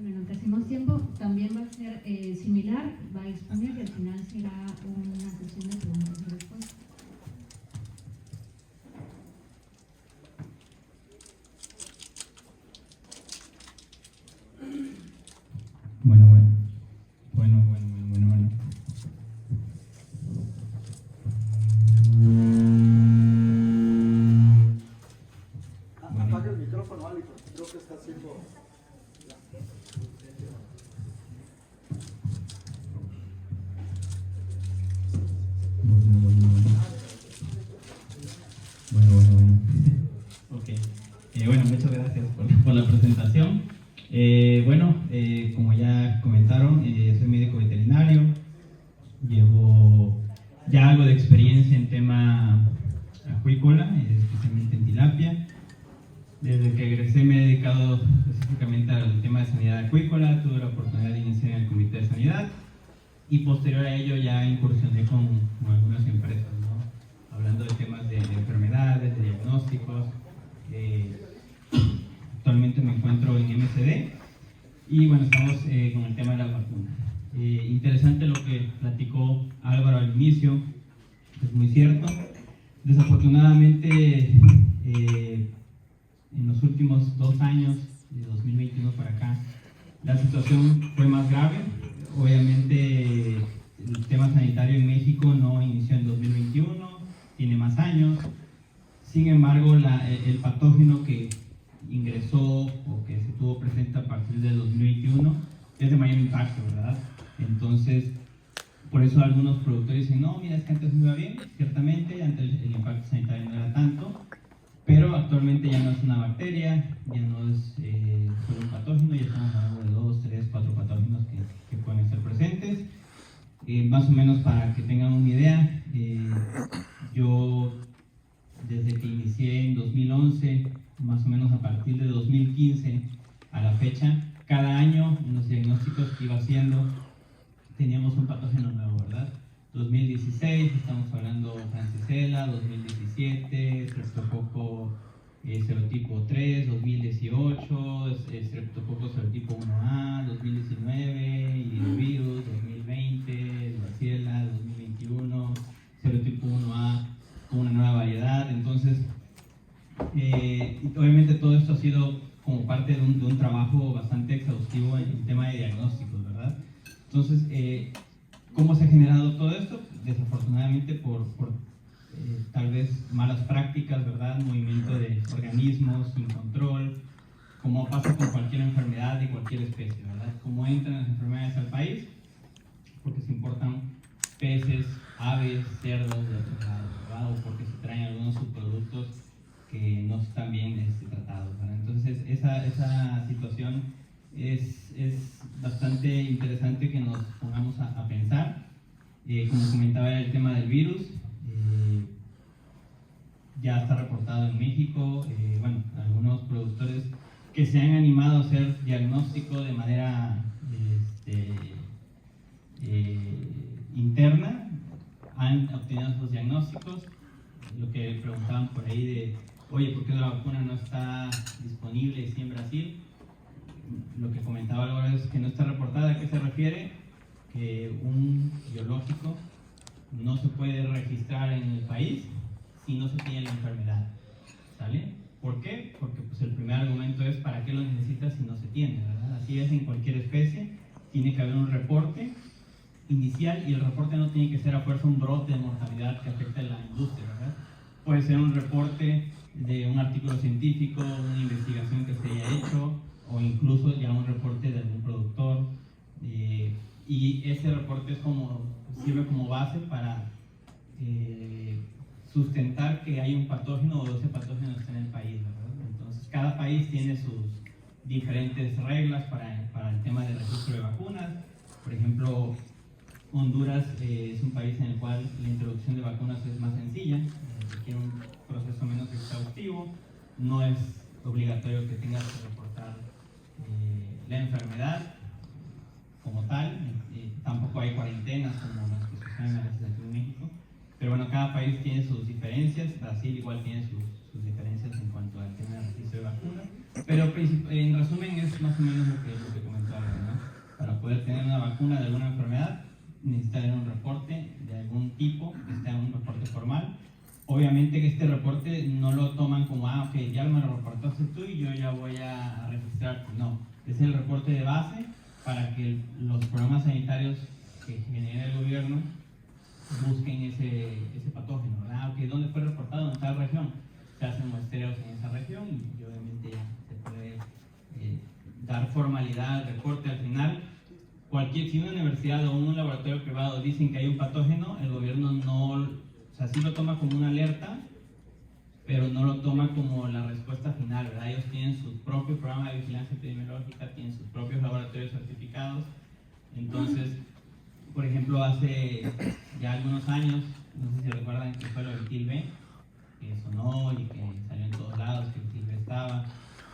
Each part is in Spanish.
Bueno, en Crecemos Tiempo también va a ser similar, va a exponer y al final será una sesión de preguntas y respuestas. Bueno. Apaga el micrófono, Ali, porque creo que está haciendo... Bueno. Ok. Bueno, muchas gracias por la presentación. Como ya comentaron, soy médico veterinario. Llevo ya algo de experiencia en tema acuícola, especialmente en tilapia. Desde que egresé me he dedicado específicamente al tema de sanidad acuícola. Tuve la oportunidad de iniciar en el comité de sanidad y posterior a ello ya incursioné con algunas empresas, ¿no? Hablando de temas de enfermedades, de diagnósticos. Actualmente me encuentro en MSD y bueno, estamos con el tema de las vacunas. Interesante lo que platicó Álvaro al inicio, es muy cierto. Desafortunadamente, en los últimos 2 años, de 2021 para acá, la situación fue más grave. Obviamente, el tema sanitario en México no inició en 2021, tiene más años. Sin embargo, el patógeno que ingresó o que se tuvo presente a partir del 2021 es de mayor impacto, ¿verdad? Entonces, por eso algunos productores dicen, no, mira, es que antes me iba bien, ciertamente, antes el impacto sanitario no era tanto, pero actualmente ya no es una bacteria, ya no es solo un patógeno, ya estamos hablando de 2, 3, 4 patógenos que pueden ser presentes. Más o menos para que tengan una idea, yo desde que inicié en 2011, más o menos a partir de 2015 a la fecha, cada año en los diagnósticos que iba haciendo teníamos un patógeno nuevo, ¿verdad? 2016 estamos hablando Francisella, 2017 Streptococo serotipo 3, 2018 Streptococo serotipo 1A, 2019 Iridovirus, 2020 Varicela, 2021 serotipo 1A con una nueva variedad. Entonces, obviamente todo esto ha sido como parte de un trabajo bastante exhaustivo en el tema de diagnósticos, ¿verdad? Entonces, ¿cómo se ha generado todo esto? Desafortunadamente por tal vez malas prácticas, ¿verdad? Movimiento de organismos sin control, como pasa con cualquier enfermedad de cualquier especie, ¿verdad? Cómo entran las enfermedades al país, porque se importan peces, aves, cerdos de otros lados, ¿verdad? O porque se traen algunos subproductos que no están bien tratados, ¿verdad? Entonces, esa situación es bastante interesante que nos pongamos a pensar. Como comentaba, el tema del virus ya está reportado en México. Algunos productores que se han animado a hacer diagnóstico de manera interna han obtenido esos diagnósticos. Lo que preguntaban por ahí de, oye, ¿por qué la vacuna no está disponible sí en Brasil? Lo que comentaba ahora es que no está reportada. ¿A qué se refiere? Que un biológico no se puede registrar en el país si no se tiene la enfermedad, ¿sale? ¿Por qué? Porque pues, el primer argumento es ¿para qué lo necesitas si no se tiene, ¿verdad? Así es en cualquier especie, tiene que haber un reporte inicial y el reporte no tiene que ser a fuerza un brote de mortalidad que afecte a la industria, ¿verdad? Puede ser un reporte de un artículo científico, una investigación que se haya hecho o incluso ya un reporte de algún productor y ese reporte sirve como base para sustentar que hay un patógeno o ese patógeno está en el país, ¿verdad? Entonces cada país tiene sus diferentes reglas para el tema del registro de vacunas. Por ejemplo, Honduras es un país en el cual la introducción de vacunas es más sencilla, requiere un proceso menos exhaustivo, no es obligatorio que tengas que reportar la enfermedad como tal, tampoco hay cuarentenas como las que se usan a veces aquí en México, pero bueno, cada país tiene sus diferencias. Brasil igual tiene sus diferencias en cuanto al tema del registro de vacunas, pero en resumen es más o menos lo que comentaba poder tener una vacuna de alguna enfermedad, necesita tener un reporte de algún tipo, que sea un reporte formal. Obviamente que este reporte no lo toman como, ok, ya me lo reportaste tú y yo ya voy a registrarte. No, es el reporte de base para que los programas sanitarios que genera el gobierno busquen ese patógeno, ¿verdad? Ok, ¿dónde fue reportado? En tal región. Se hacen muestreos en esa región y obviamente ya se puede dar formalidad al reporte. Al final, si una universidad o un laboratorio privado dicen que hay un patógeno, el gobierno no, o sea, sí lo toma como una alerta, pero no lo toma como la respuesta final, ¿verdad? Ellos tienen su propio programa de vigilancia epidemiológica, tienen sus propios laboratorios certificados. Entonces, por ejemplo, hace ya algunos años, no sé si recuerdan que fue lo del TIL-B, que sonó y que salió en todos lados, que el TIL-B estaba.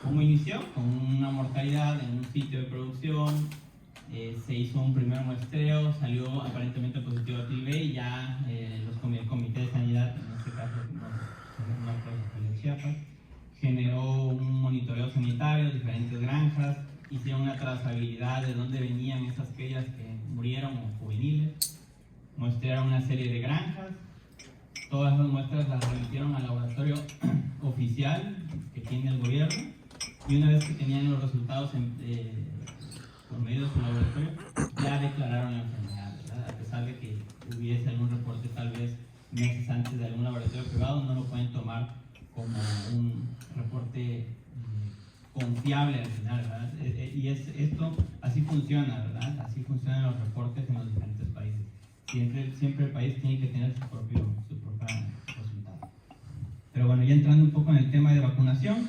¿Cómo inició? Con una mortalidad en un sitio de producción. Se hizo un primer muestreo, salió aparentemente positivo a TIL-B y ya el Comité de Sanidad, en este caso no Chiapas, generó un monitoreo sanitario, diferentes granjas, hicieron una trazabilidad de dónde venían esas crías que murieron o juveniles, muestrearon una serie de granjas, todas esas muestras las remitieron al laboratorio oficial que tiene el gobierno y una vez que tenían los resultados por medio de su laboratorio, ya declararon la enfermedad, ¿verdad? A pesar de que hubiese algún reporte tal vez meses antes de algún laboratorio privado, no lo pueden tomar como un reporte confiable al final, ¿verdad? Y esto así funciona, ¿verdad? Así funcionan los reportes en los diferentes países. Siempre el país tiene que tener su propio resultado. Pero bueno, ya entrando un poco en el tema de vacunación,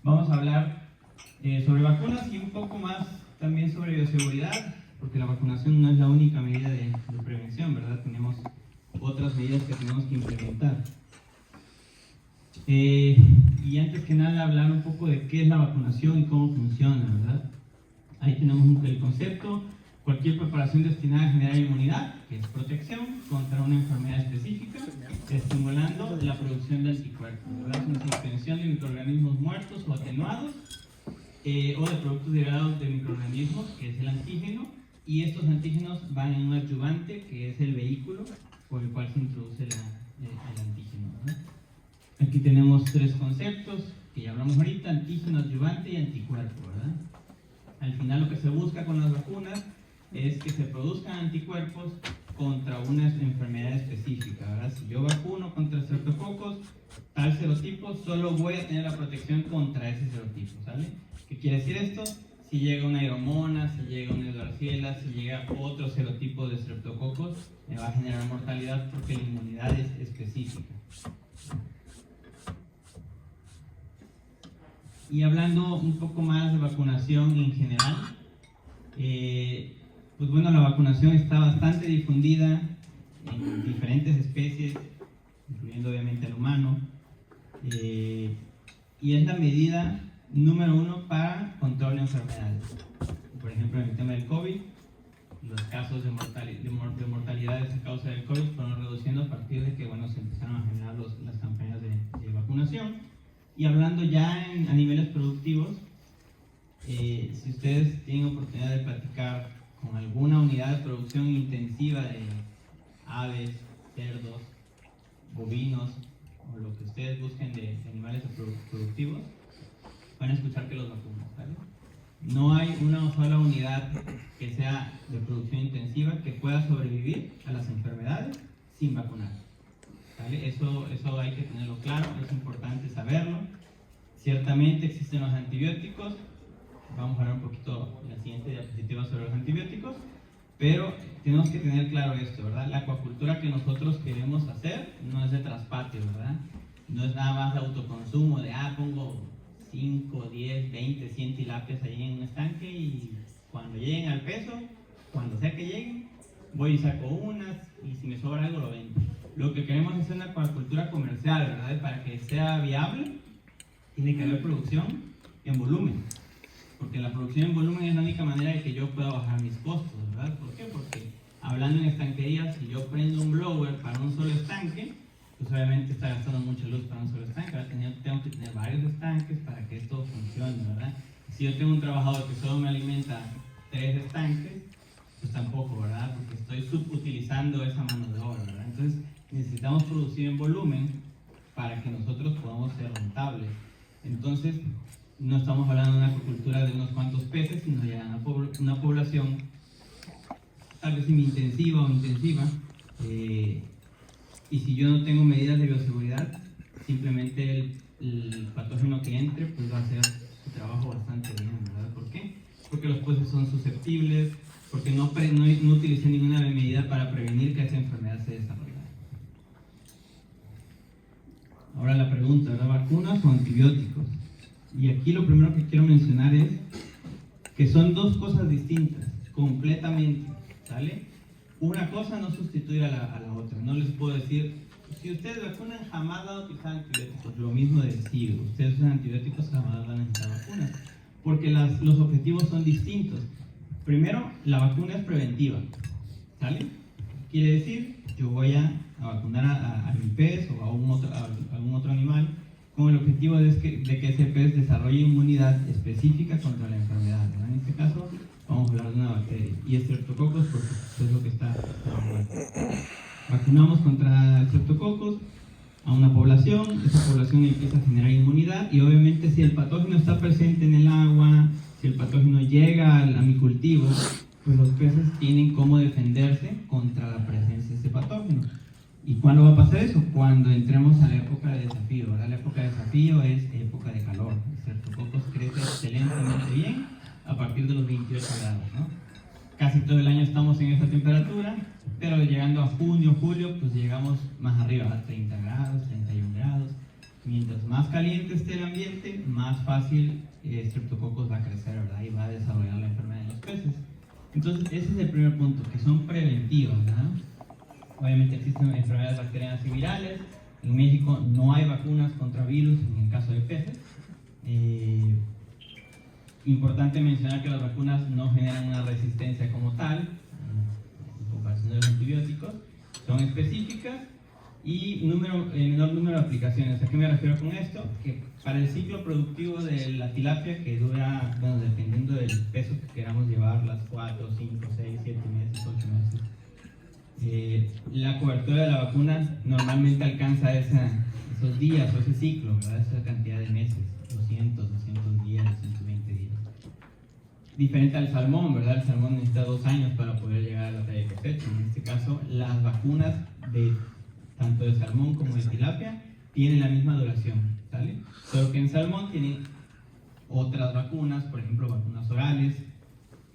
vamos a hablar sobre vacunas y un poco más también sobre bioseguridad, porque la vacunación no es la única medida de prevención, ¿verdad? Tenemos otras medidas que tenemos que implementar. Y antes que nada hablar un poco de qué es la vacunación y cómo funciona, ¿verdad? Ahí tenemos el concepto: cualquier preparación destinada a generar inmunidad, que es protección contra una enfermedad específica, estimulando la producción de anticuerpos, ¿verdad? Es una suspensión de microorganismos muertos o atenuados, o de productos derivados de microorganismos, que es el antígeno, y estos antígenos van en un adyuvante, que es el vehículo por el cual se introduce el antígeno, ¿verdad? Aquí tenemos tres conceptos que ya hablamos ahorita: antígeno, adyuvante y anticuerpo, ¿verdad? Al final lo que se busca con las vacunas es que se produzcan anticuerpos contra una enfermedad específica, ¿verdad? Si yo vacuno contra estreptococos, tal serotipo, solo voy a tener la protección contra ese serotipo, ¿sale? ¿Qué quiere decir esto? Si llega una aeromona, si llega una Klebsiella, si llega otro serotipo de estreptococos, me va a generar mortalidad porque la inmunidad es específica. Y hablando un poco más de vacunación en general, pues bueno, la vacunación está bastante difundida en diferentes especies, incluyendo obviamente al humano, y es la medida número 1 para control de enfermedades. Por ejemplo, en el tema del COVID, los casos de mortalidades a causa del COVID fueron reduciendo a partir de que, bueno, se empezaron a generar las campañas de vacunación. Y hablando ya a niveles productivos, si ustedes tienen oportunidad de platicar con alguna unidad de producción intensiva de aves, cerdos, bovinos o lo que ustedes busquen de animales productivos, van a escuchar que los vacunan, ¿vale? No hay una sola unidad que sea de producción intensiva que pueda sobrevivir a las enfermedades sin vacunar, ¿vale? Eso hay que tenerlo claro, es importante saberlo. Ciertamente existen los antibióticos, vamos a hablar un poquito en la siguiente diapositiva sobre los antibióticos, pero tenemos que tener claro esto, ¿verdad? La acuacultura que nosotros queremos hacer no es de traspatio, ¿verdad? No es nada más de autoconsumo, de pongo 5, 10, 20, 100 tilapias ahí en un estanque y cuando lleguen al peso, cuando sea que lleguen, voy y saco unas y si me sobra algo lo vendo. Lo que queremos es una acuacultura comercial, ¿verdad? Para que sea viable, tiene que haber producción en volumen, porque la producción en volumen es la única manera de que yo pueda bajar mis costos, ¿verdad? ¿Por qué? Porque hablando en estanquerías, si yo prendo un blower para un solo estanque, pues obviamente está gastando mucha luz para un solo estanque, ¿verdad? Tengo que tener varios estanques para que esto funcione, ¿verdad? Si yo tengo un trabajador que solo me alimenta 3 estanques, pues tampoco, ¿verdad? Porque estoy subutilizando esa mano de obra, ¿verdad? Entonces necesitamos producir en volumen para que nosotros podamos ser rentables. Entonces no estamos hablando de una acuicultura de unos cuantos peces, sino ya una población tal vez semi-intensiva o intensiva, y si yo no tengo medidas de bioseguridad, simplemente el patógeno que entre pues va a hacer su trabajo bastante bien, ¿verdad? ¿Por qué? Porque los peces son susceptibles, porque no utilicé ninguna medida para prevenir que esa enfermedad se desarrolle. Ahora la pregunta, ¿verdad? ¿Vacunas o antibióticos? Y aquí lo primero que quiero mencionar es que son dos cosas distintas, completamente, ¿sale? Una cosa no sustituye a la otra. No les puedo decir, si ustedes vacunan jamás van a utilizar antibióticos. Lo mismo decir, ustedes usan antibióticos jamás van a necesitar vacunas. Porque los objetivos son distintos. Primero, la vacuna es preventiva, ¿sale? Quiere decir, yo voy a vacunar a mi pez o a algún otro animal con el objetivo de que ese pez desarrolle inmunidad específica contra la enfermedad, ¿verdad? En este caso, vamos a hablar de una bacteria. Y estreptococos, porque es lo que está hablando. Vacunamos contra estreptococos a una población, esa población empieza a generar inmunidad y obviamente si el patógeno está presente en el agua, si el patógeno llega a mi cultivo, pues los peces tienen cómo defenderse contra la presencia de ese patógeno. ¿Y cuándo va a pasar eso? Cuando entremos a la época de desafío, ¿verdad? La época de desafío es época de calor. El estreptococos crece excelentemente bien a partir de los 28 grados, ¿no? Casi todo el año estamos en esa temperatura, pero llegando a junio, julio, pues llegamos más arriba, a 30 grados, 31 grados. Mientras más caliente esté el ambiente, más fácil estreptococos va a crecer, ¿verdad? Y va a desarrollar la enfermedad en los peces. Entonces, ese es el primer punto, que son preventivas, ¿verdad? Obviamente existen enfermedades bacterianas y virales. En México no hay vacunas contra virus en el caso de peces. Importante mencionar que las vacunas no generan una resistencia como tal, en comparación de los antibióticos, son específicas y menor número de aplicaciones. ¿A qué me refiero con esto? Que para el ciclo productivo de la tilapia, que dura, bueno, dependiendo del peso que queramos llevar, las 4, 5, 6, 7 meses, 8 meses, la cobertura de la vacuna normalmente alcanza esos días o ese ciclo, ¿verdad? Esa cantidad de meses, 200, 210, 220 días. Diferente al salmón, ¿verdad? El salmón necesita 2 años para poder llegar a la talla de cosecha. En este caso, las vacunas tanto de salmón como de tilapia tienen la misma duración, ¿sale? Solo que en salmón tienen otras vacunas, por ejemplo, vacunas orales,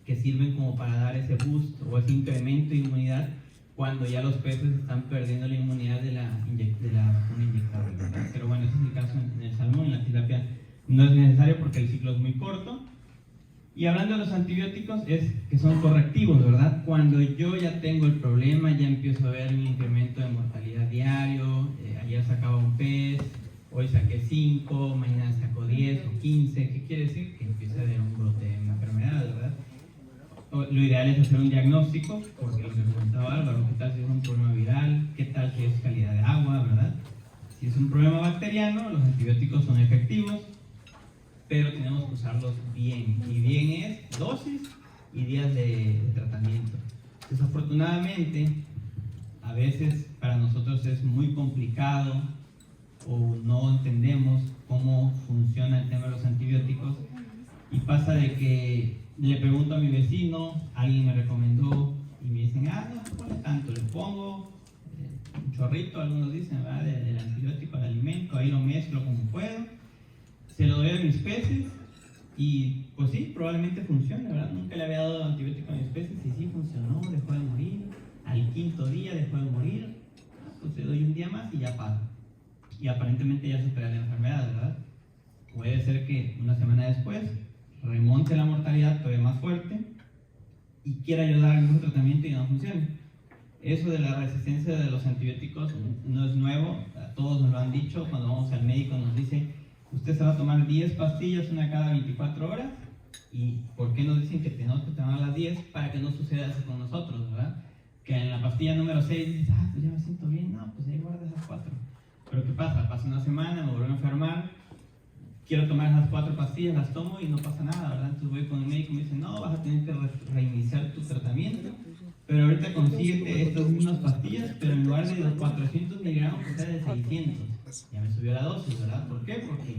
que sirven como para dar ese boost o ese incremento de inmunidad cuando ya los peces están perdiendo la inmunidad de la vacuna inyectable, ¿verdad? Pero bueno, ese es el caso en el salmón. En la tilapia no es necesario porque el ciclo es muy corto. Y hablando de los antibióticos, es que son correctivos, ¿verdad? Cuando yo ya tengo el problema, ya empiezo a ver un incremento de mortalidad diario, ayer sacaba un pez, hoy saqué 5, mañana saco 10 o 15, ¿qué quiere decir? Que empieza a haber un brote de una enfermedad, ¿verdad? Lo ideal es hacer un diagnóstico, porque lo que comentaba Álvaro, ¿qué tal si es un problema viral? ¿Qué tal si es calidad de agua, verdad? Si es un problema bacteriano, los antibióticos son efectivos, pero tenemos que usarlos bien. Y bien es dosis y días de tratamiento. Desafortunadamente, a veces para nosotros es muy complicado o no entendemos cómo funciona el tema de los antibióticos y pasa de que le pregunto a mi vecino, alguien me recomendó y me dicen, no se pone tanto, le pongo un chorrito, algunos dicen, ¿verdad? Del antibiótico al alimento, ahí lo mezclo como puedo, se lo doy a mis peces y pues sí, probablemente funcione, ¿verdad? Nunca le había dado antibiótico a mis peces y sí funcionó, dejó de morir, al 5.º día dejó de morir, pues le doy un día más y ya pasa. Y aparentemente ya supera la enfermedad, ¿verdad? Puede ser que una semana después remonte la mortalidad todavía más fuerte y quiera ayudar en un tratamiento y no funcione. Eso de la resistencia de los antibióticos no es nuevo, todos nos lo han dicho. Cuando vamos al médico nos dice, usted se va a tomar 10 pastillas, una cada 24 horas. ¿Y por qué nos dicen que tenemos que tomar las 10? Para que no suceda eso con nosotros, ¿verdad? Que en la pastilla número 6 dices, pues ya me siento bien, no, pues ahí guarda esas 4. Pero ¿qué pasa? Pasa una semana, me vuelvo a enfermar, quiero tomar esas 4 pastillas, las tomo y no pasa nada, ¿verdad? Entonces voy con el médico y me dice, no, vas a tener que reiniciar tu tratamiento, pero ahorita consíguete estas mismas pastillas, pero en lugar de los 400 miligramos, que sea de 600. Ya me subió la dosis, ¿verdad? ¿Por qué? Porque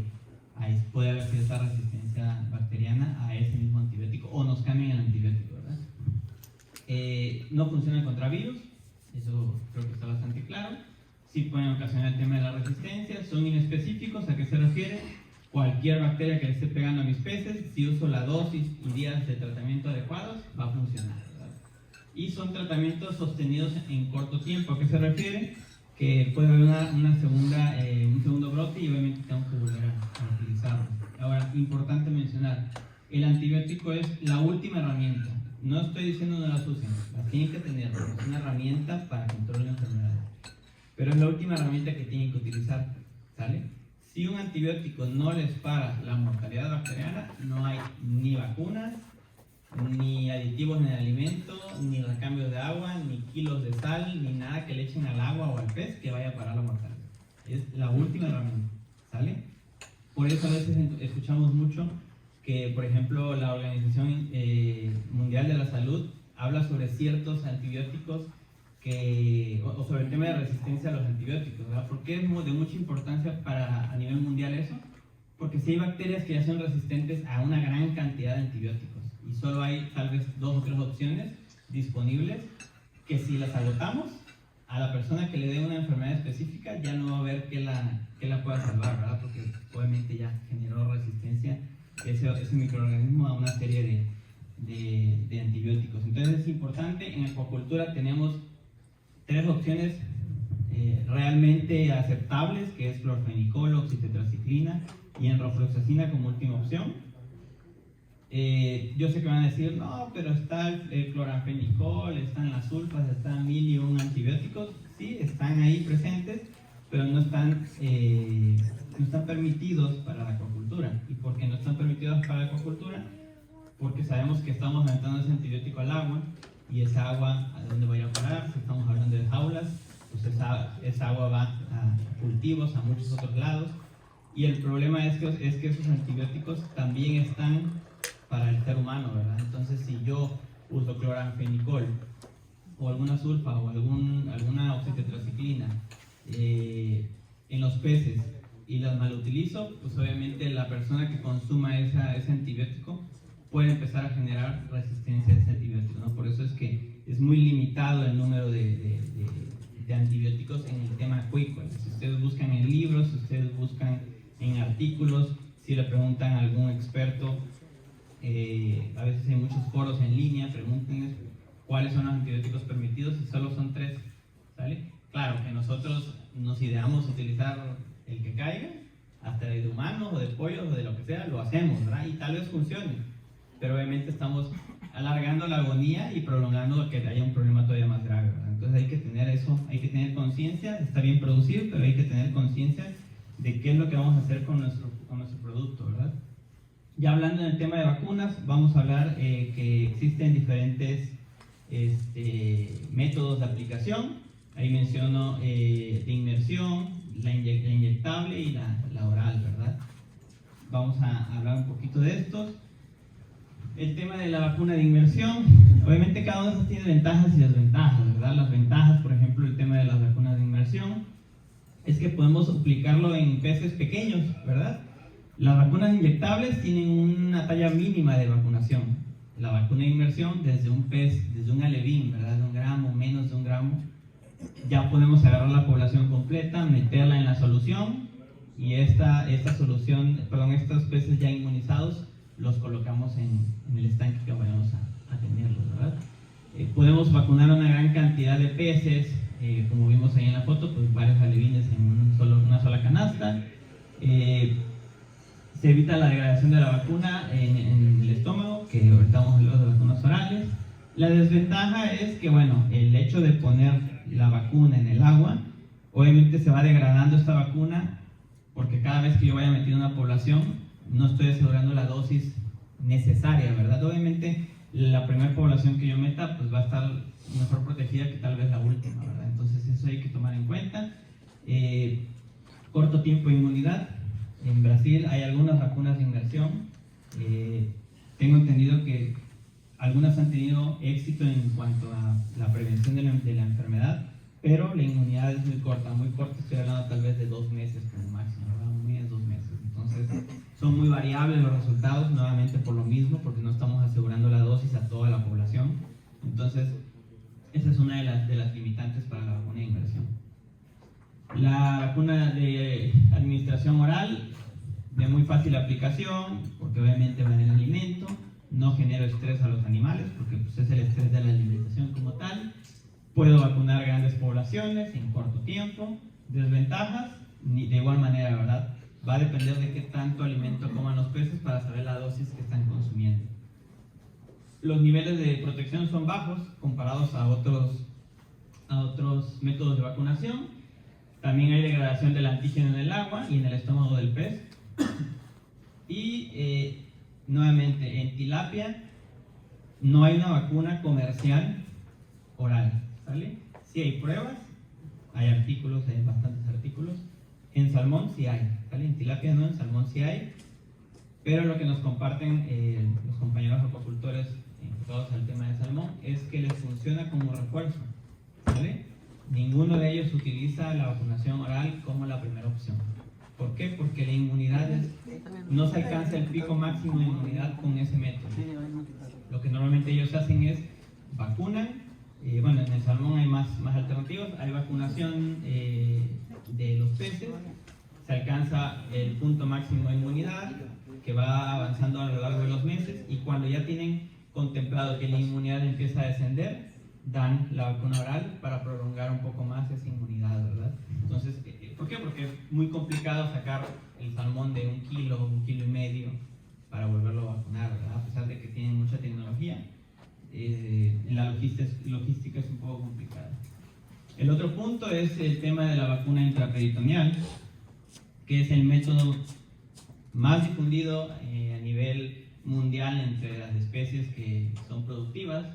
ahí puede haber cierta resistencia bacteriana a ese mismo antibiótico, o nos cambian el antibiótico, ¿verdad? No funciona contra virus, eso creo que está bastante claro. Sí pueden ocasionar el tema de la resistencia, son inespecíficos. ¿A qué se refiere? Cualquier bacteria que le esté pegando a mis peces, si uso la dosis y días de tratamiento adecuados, va a funcionar, ¿verdad? Y son tratamientos sostenidos en corto tiempo. ¿A qué se refiere? Que puede haber un segundo brote y obviamente tengo que volver a utilizarlo. Ahora, importante mencionar, el antibiótico es la última herramienta. No estoy diciendo no las usen, las tienen que tener, es una herramienta para control de enfermedades. Pero es la última herramienta que tienen que utilizar, ¿sale? Si un antibiótico no les para la mortalidad bacteriana, no hay ni vacunas, ni aditivos en el alimento, ni recambio de agua, ni kilos de sal, ni nada que le echen al agua o al pez que vaya a parar la mortalidad. Es la última herramienta, ¿sale? Por eso a veces escuchamos mucho que, por ejemplo, la Organización Mundial de la Salud habla sobre ciertos antibióticos o sobre el tema de resistencia a los antibióticos, ¿verdad? ¿Por qué es de mucha importancia a nivel mundial eso? Porque si hay bacterias que ya son resistentes a una gran cantidad de antibióticos y solo hay tal vez 2 o 3 opciones disponibles que si las agotamos, a la persona que le dé una enfermedad específica ya no va a haber que la pueda salvar, ¿verdad? Porque obviamente ya generó resistencia ese microorganismo a una serie de antibióticos. Entonces es importante, en acuacultura tenemos 3 opciones realmente aceptables, que es clorfenicol, oxitetraciclina y enrofloxacina como última opción. Yo sé que van a decir, no, pero está el cloranfenicol, están las sulfas, están 1001 antibióticos. Sí, están ahí presentes, pero no están permitidos para la acuacultura. ¿Y por qué no están permitidos para la acuacultura? Porque sabemos que estamos aventando ese antibiótico al agua, y esa agua, ¿a dónde va a ir a parar? Si estamos hablando de jaulas, pues esa agua va a cultivos, a muchos otros lados, y el problema es que esos antibióticos también están para el ser humano, ¿verdad? Entonces, si yo uso cloranfenicol, o alguna sulfa, o alguna oxitetraciclina en los peces, y las malutilizo, pues obviamente la persona que consuma ese antibiótico puede empezar a generar resistencia a ese antibiótico, ¿no? Por eso es que es muy limitado el número de antibióticos en el tema acuícola. Si ustedes buscan en libros, si ustedes buscan en artículos, si le preguntan a algún experto, a veces hay muchos foros en línea, pregúntenles cuáles son los antibióticos permitidos y solo son 3, ¿sale? Claro que nosotros nos ideamos utilizar el que caiga, hasta de humanos o de pollos o de lo que sea, lo hacemos, ¿verdad? Y tal vez funcione, pero obviamente estamos alargando la agonía y prolongando que haya un problema todavía más grave, ¿verdad? Entonces hay que tener eso, hay que tener conciencia. Está bien producir, pero hay que tener conciencia de qué es lo que vamos a hacer con nuestro producto, ¿verdad? Ya hablando del tema de vacunas, vamos a hablar que existen diferentes métodos de aplicación. Ahí menciono de inmersión, la inyectable y la oral, ¿verdad? Vamos a hablar un poquito de estos. El tema de la vacuna de inmersión, obviamente cada uno de estos tiene ventajas y desventajas, ¿verdad? Las ventajas, por ejemplo, el tema de las vacunas de inmersión, es que podemos aplicarlo en peces pequeños, ¿verdad? Las vacunas inyectables tienen una talla mínima de vacunación. La vacuna de inmersión, desde un pez, desde un alevín, ¿verdad? De 1 gramo, menos de 1 gramo, ya podemos agarrar la población completa, meterla en la solución, y esta solución, estos peces ya inmunizados, los colocamos en el estanque que vayamos a tenerlos, ¿verdad? Podemos vacunar una gran cantidad de peces, como vimos ahí en la foto, pues varios alevines en una sola canasta. Se evita la degradación de la vacuna en el estómago, que ahorita vamos a hablar de las vacunas orales. La desventaja es que, bueno, el hecho de poner la vacuna en el agua, obviamente se va degradando esta vacuna, porque cada vez que yo vaya metiendo una población, no estoy asegurando la dosis necesaria, ¿verdad? Obviamente, la primera población que yo meta, pues va a estar mejor protegida que tal vez la última, ¿verdad? Entonces, eso hay que tomar en cuenta. Corto tiempo de inmunidad, En Brasil hay algunas vacunas de inversión. Tengo entendido que algunas han tenido éxito en cuanto a la prevención de la enfermedad, pero la inmunidad es muy corta, estoy hablando tal vez de 2 meses como máximo, ¿verdad? 1 mes, 2 meses. Entonces, son muy variables los resultados, nuevamente por lo mismo, porque no estamos asegurando la dosis a toda la población. Entonces, esa es una de las limitantes para la vacuna de inversión. La vacuna de administración oral, de muy fácil aplicación, porque obviamente va en el alimento, no genera estrés a los animales, porque pues, es el estrés de la alimentación como tal. Puedo vacunar grandes poblaciones en corto tiempo. Desventajas, de igual manera, ¿verdad? Va a depender de qué tanto alimento coman los peces para saber la dosis que están consumiendo. Los niveles de protección son bajos comparados a otros métodos de vacunación. También hay degradación del antígeno en el agua y en el estómago del pez. Y nuevamente, en tilapia no hay una vacuna comercial oral, ¿sale? Sí hay pruebas, hay artículos, hay bastantes artículos. En salmón sí hay, ¿sale? En tilapia no, en salmón sí hay. Pero lo que nos comparten los compañeros acuacultores enfocados al tema de salmón es que les funciona como refuerzo, ¿vale? Ninguno de ellos utiliza la vacunación oral como la primera opción. ¿Por qué? Porque la inmunidad no se alcanza el pico máximo de inmunidad con ese método. Lo que normalmente ellos hacen es vacunan. Bueno, en el salmón hay más alternativas. Hay vacunación de los peces. Se alcanza el punto máximo de inmunidad que va avanzando a lo largo de los meses, y cuando ya tienen contemplado que la inmunidad empieza a descender, dan la vacuna oral para prolongar un poco más esa inmunidad, ¿verdad? Entonces, ¿por qué? Porque es muy complicado sacar el salmón de 1 kilo, 1,5 kilos para volverlo a vacunar, ¿verdad? A pesar de que tienen mucha tecnología, la logística es un poco complicada. El otro punto es el tema de la vacuna intraperitoneal, que es el método más difundido a nivel mundial entre las especies que son productivas.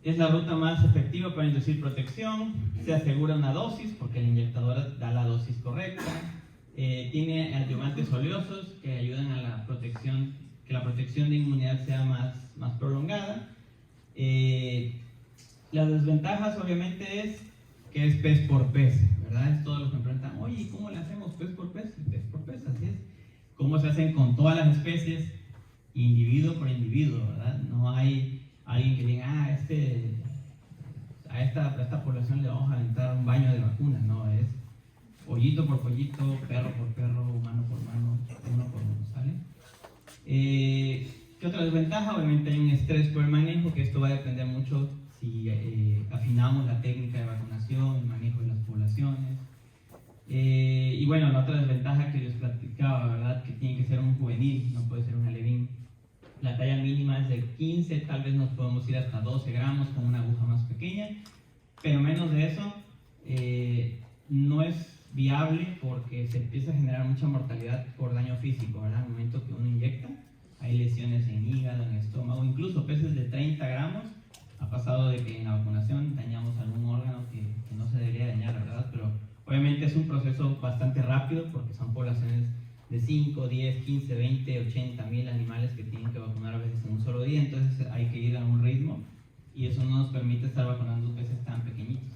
Es la ruta más efectiva para inducir protección, se asegura una dosis porque la inyectadora da la dosis correcta, tiene adyuvantes oleosos que ayudan a la protección, que la protección de inmunidad sea más prolongada. Las desventajas obviamente es que es pez por pez, ¿verdad? Es todo lo que me preguntan, oye, ¿cómo le hacemos pez por pez? Pez por pez, así es. ¿Cómo se hacen con todas las especies, individuo por individuo, ¿verdad? No hay alguien que diga, a esta población le vamos a aventar un baño de vacunas, no, es pollito por pollito, perro por perro, humano por humano, uno por uno, ¿sale? ¿Qué otra desventaja? Obviamente hay un estrés por el manejo, que esto va a depender mucho si afinamos la técnica de vacunación, el manejo de las poblaciones. Y bueno, la otra desventaja que les platicaba, ¿verdad? Que tiene que ser un juvenil, no puede ser un alevín. La talla mínima es de 15, tal vez nos podemos ir hasta 12 gramos con una aguja más pequeña, pero menos de eso no es viable porque se empieza a generar mucha mortalidad por daño físico, ¿verdad? Al momento que uno inyecta, hay lesiones en hígado, en estómago, incluso peces de 30 gramos. Ha pasado de que en la vacunación dañamos algún órgano que no se debería dañar, ¿verdad? Pero obviamente es un proceso bastante rápido porque son poblaciones de 5, 10, 15, 20, 80 mil animales que tienen que vacunar a veces en un solo día, entonces hay que ir a un ritmo y eso no nos permite estar vacunando peces tan pequeñitos.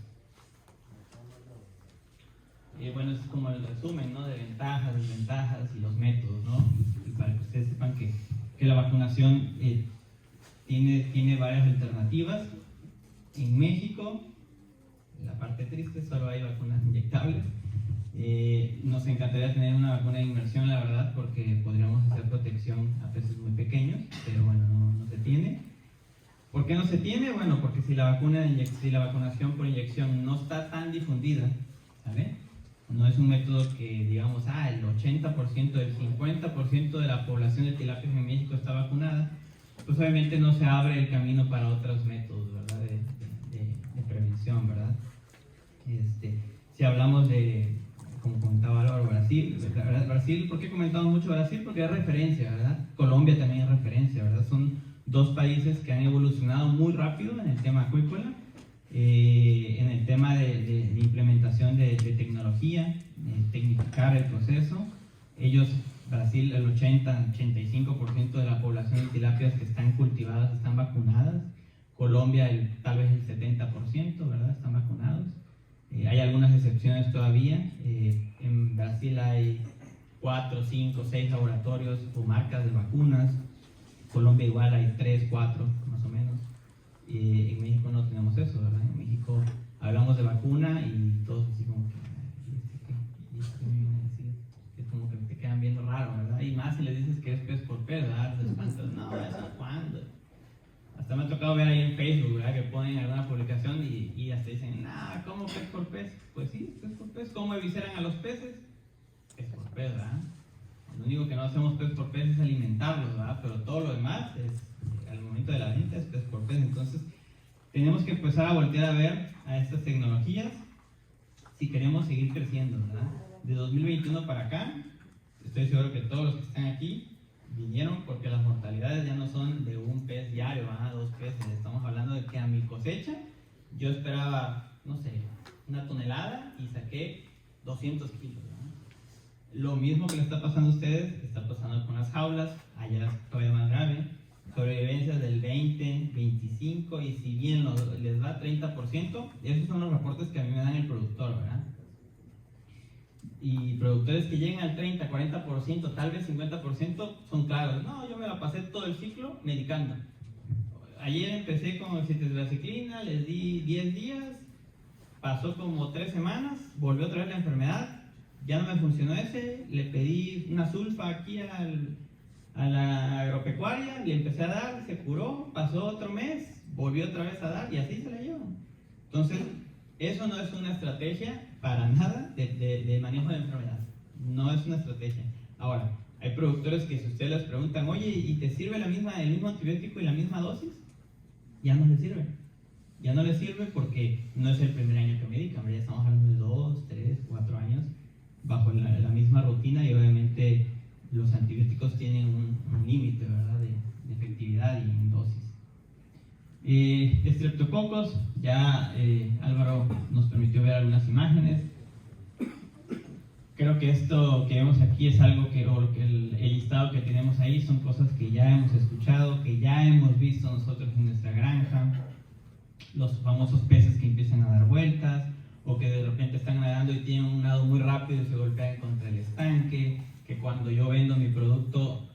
Bueno, es como el resumen, ¿no? De ventajas, desventajas y los métodos, ¿no? Y para que ustedes sepan que la vacunación tiene varias alternativas. En México, la parte triste, solo hay vacunas inyectables. Nos encantaría tener una vacuna de inmersión, la verdad, porque podríamos hacer protección a peces muy pequeños, pero bueno, no se tiene. ¿Por qué no se tiene? Bueno, porque si la vacunación por inyección no está tan difundida, ¿vale? No es un método que digamos, el 80%, el 50% de la población de tilapias en México está vacunada, pues obviamente no se abre el camino para otros métodos, ¿verdad? De prevención, ¿verdad? Si hablamos de, como comentaba Álvaro, Brasil, ¿por qué comentamos mucho Brasil? Porque es referencia, ¿verdad? Colombia también es referencia, ¿verdad? Son 2 países que han evolucionado muy rápido en el tema acuícola, en el tema de implementación de tecnología, tecnificar el proceso, Ellos, Brasil, el 80-85% de la población de tilapias que están cultivadas están vacunadas. Colombia, tal vez el 70%, ¿verdad? Están vacunados. Hay algunas excepciones todavía. En Brasil hay 4, 5, 6 laboratorios o marcas de vacunas. Colombia igual hay 3, 4 más o menos. En México no tenemos eso, ¿verdad? En México hablamos de vacuna y todos así como que es como que te quedan viendo raro, ¿verdad? Y más si les dices que es pez por pez, ¿verdad? Les espantas, no, ¿eso cuándo? Hasta me ha tocado ver ahí en Facebook, ¿verdad? Que ponen alguna publicación y hasta dicen, nah, ¿cómo pez por pez? Pues sí, pez por pez. ¿Cómo evisceran a los peces? Pez por pez, ¿verdad? Lo único que no hacemos pez por pez es alimentarlos, ¿verdad? Pero todo lo demás, al momento de la venta, es pez por pez. Entonces, tenemos que empezar a voltear a ver a estas tecnologías si queremos seguir creciendo, ¿verdad? De 2021 para acá, estoy seguro que todos los que están aquí vinieron porque las mortalidades ya no son de un pez diario, 2 peces. Estamos hablando de que a mi cosecha yo esperaba, no sé, 1 tonelada y saqué 200 kilos, ¿verdad? Lo mismo que le está pasando a ustedes, está pasando con las jaulas, allá es todavía más grave. Sobrevivencias del 20, 25 y si bien les va 30%, esos son los reportes que a mí me dan el productor, ¿verdad? Y productores que llegan al 30, 40%, tal vez 50% son claros. No, yo me la pasé todo el ciclo medicando. Ayer empecé con ciclina, les di 10 días, pasó como 3 semanas, volvió otra vez la enfermedad, ya no me funcionó ese, le pedí una sulfa aquí a la agropecuaria, le empecé a dar, se curó, pasó otro mes, volvió otra vez a dar y así se la llevo. Entonces, eso no es una estrategia para nada de manejo de enfermedad. No es una estrategia. Ahora, hay productores que si ustedes les preguntan, oye, ¿y te sirve el mismo antibiótico y la misma dosis? Ya no les sirve. Ya no les sirve porque no es el primer año que medican, ya estamos hablando de 2, 3, 4 años bajo la misma rutina y obviamente los antibióticos tienen un límite, ¿verdad? De efectividad y en dosis. Estreptococos, ya Álvaro nos permitió ver algunas imágenes. Creo que esto que vemos aquí es algo el listado que tenemos ahí son cosas que ya hemos escuchado, que ya hemos visto nosotros en nuestra granja. Los famosos peces que empiezan a dar vueltas o que de repente están nadando y tienen un nado muy rápido y se golpean contra el estanque, que cuando yo vendo mi producto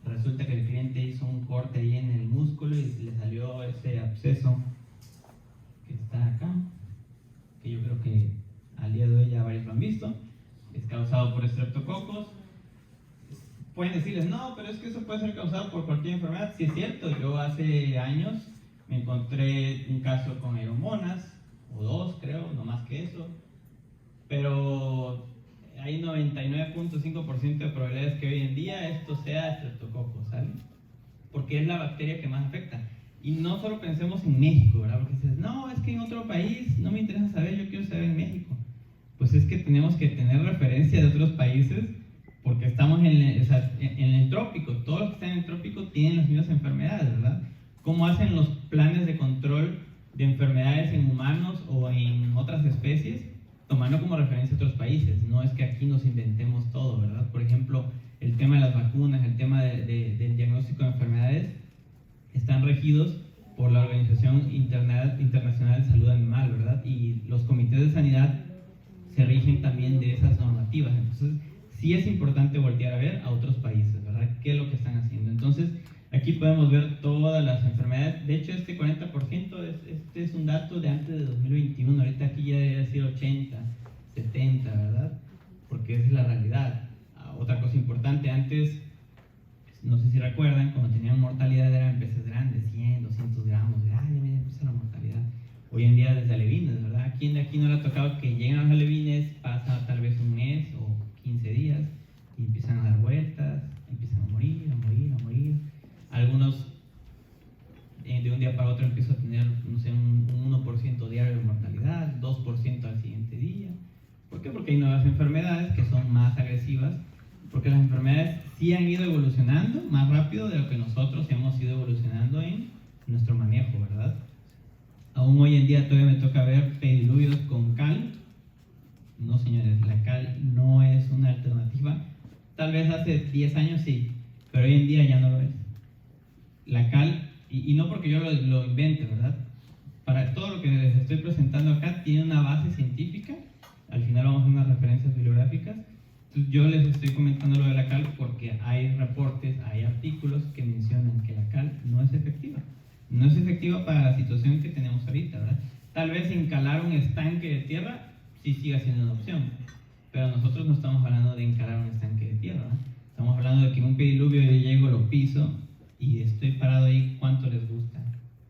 resulta que el cliente hizo un corte ahí en el músculo y le salió ese absceso que está acá, que yo creo que al día de hoy ya varios lo han visto, es causado por estreptococos. Pueden decirles, no, pero es que eso puede ser causado por cualquier enfermedad. Sí es cierto, yo hace años me encontré un caso con aeromonas, o 2 creo, no más que eso, pero hay 99.5% de probabilidades que hoy en día esto sea estreptococcus, ¿sale? Porque es la bacteria que más afecta. Y no solo pensemos en México, ¿verdad? Porque dices, no, es que en otro país no me interesa saber, yo quiero saber en México. Pues es que tenemos que tener referencia de otros países porque estamos en el trópico. Todos los que están en el trópico tienen las mismas enfermedades, ¿verdad? ¿Cómo hacen los planes de control de enfermedades en humanos o en otras especies? Tomando como referencia otros países. No es que aquí nos inventemos todo, ¿verdad? Por ejemplo, el tema de las vacunas, el tema del diagnóstico de enfermedades están regidos por la Organización Internacional de Salud Animal, ¿verdad? Y los comités de sanidad se rigen también de esas normativas. Entonces, sí es importante voltear a ver a otros países, ¿verdad? ¿Qué es lo que están haciendo? Entonces, aquí podemos ver todas las enfermedades. De hecho, este 40% este es un dato de antes de 2021. Ahorita aquí ya debe decir 80, 70, ¿verdad? Porque esa es la realidad. Otra cosa importante, antes, no sé si recuerdan, cuando tenían mortalidad eran peces grandes, 100, 200 gramos. Ya empieza la mortalidad. Hoy en día desde alevines, ¿verdad? ¿A quién de aquí no le ha tocado que lleguen los alevines, pasa tal vez un mes o 15 días y empiezan a dar vueltas, empiezan a morir, a morir, a morir? Algunos de un día para otro empiezan a tener, no sé, un 1% diario de mortalidad, 2% al siguiente día. ¿Por qué? Porque hay nuevas enfermedades que son más agresivas, porque las enfermedades sí han ido evolucionando más rápido de lo que nosotros hemos ido evolucionando en nuestro manejo, ¿verdad? Aún hoy en día todavía me toca ver pediluvios con cal. No, señores, la cal no es una alternativa Tal vez hace 10 años sí, pero hoy en día ya no lo es. La cal, y no porque yo lo invente, ¿verdad? Para todo lo que les estoy presentando acá tiene una base científica. Al final vamos a hacer unas referencias bibliográficas. Entonces yo les estoy comentando lo de la cal porque hay reportes, hay artículos que mencionan que la cal no es efectiva. No es efectiva para la situación que tenemos ahorita, ¿verdad? Tal vez encalar un estanque de tierra sí siga siendo una opción, pero nosotros no estamos hablando de encalar un estanque de tierra, ¿verdad? Estamos hablando de que en un pediluvio yo llego, lo piso y estoy parado ahí. ¿Cuánto les gusta?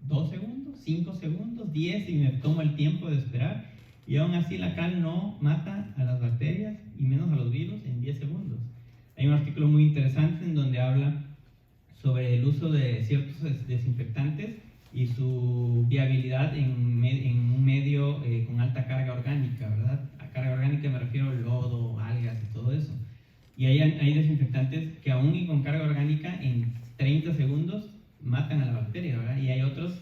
¿2 segundos? ¿5 segundos? ¿10? Y me tomo el tiempo de esperar. Y aún así la cal no mata a las bacterias y menos a los virus en 10 segundos. Hay un artículo muy interesante en donde habla sobre el uso de ciertos desinfectantes y su viabilidad en un medio con alta carga orgánica, ¿verdad? A carga orgánica me refiero a lodo, algas y todo eso. Y hay desinfectantes que aún y con carga orgánica en 30 segundos matan a la bacteria, ¿verdad? Y hay otros